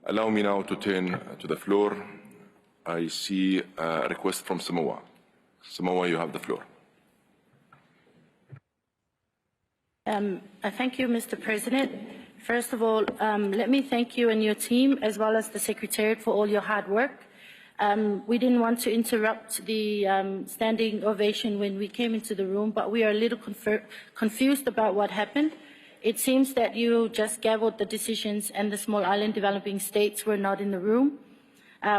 Allow me now to turn to the floor. I see a request from Samoa. Samoa, you have the floor. Thank you, Mr. President. First of all, let me thank you and your team, as well as the Secretariat, for all your hard work. We didn't want to interrupt the standing ovation when we came into the room, but we are a little confused about what happened. It seems that you just gavelled the decisions and the small island developing states were not in the room.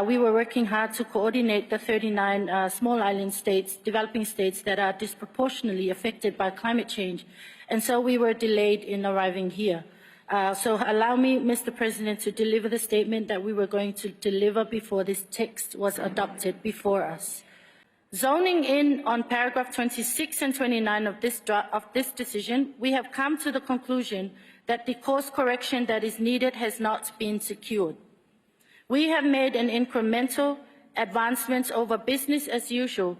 We were working hard to coordinate the 39 small island states, developing states that are disproportionately affected by climate change, and so we were delayed in arriving here. So allow me, Mr. President, to deliver the statement that we were going to deliver before this text was adopted before us. Zoning in on paragraph 26 and 29 of this decision, we have come to the conclusion that the course correction that is needed has not been secured. We have made an incremental advancement over business as usual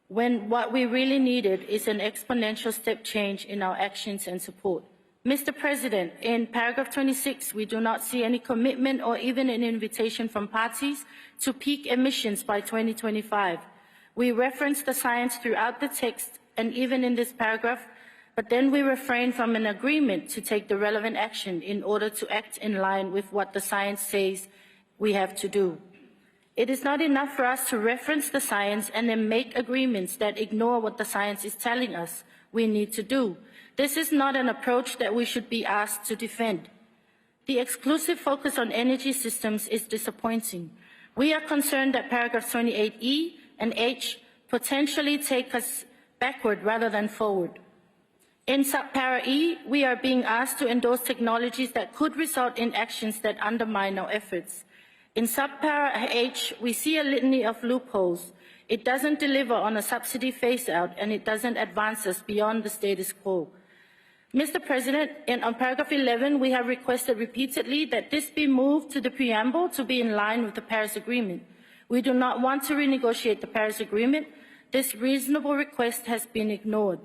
when what we really needed is an exponential step change in our actions and support. Mr. President, in paragraph 26, we do not see any commitment or even an invitation from parties to peak emissions by 2025. We reference the science throughout the text and even in this paragraph, but then we refrain from an agreement to take the relevant action in order to act in line with what the science says we have to do. It is not enough for us to reference the science and then make agreements that ignore what the science is telling us we need to do. This is not an approach that we should be asked to defend. The exclusive focus on energy systems is disappointing. We are concerned that paragraphs 28E and H potentially take us backward rather than forward. In subpara E, we are being asked to endorse technologies that could result in actions that undermine our efforts. In subpara H, we see a litany of loopholes. It doesn't deliver on a subsidy phase-out, and it doesn't advance us beyond the status quo. Mr. President, on paragraph 11, we have requested repeatedly that this be moved to the preamble to be in line with the Paris Agreement. We do not want to renegotiate the Paris Agreement. This reasonable request has been ignored.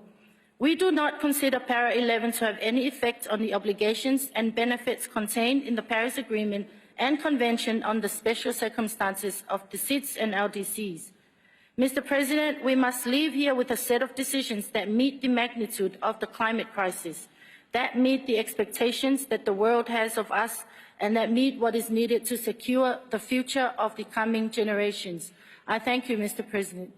We do not consider para 11 to have any effect on the obligations and benefits contained in the Paris Agreement and Convention on the Special Circumstances of the SIDS and LDCs. Mr. President, we must leave here with a set of decisions that meet the magnitude of the climate crisis, that meet the expectations that the world has of us, and that meet what is needed to secure the future of the coming generations. I thank you, Mr. President.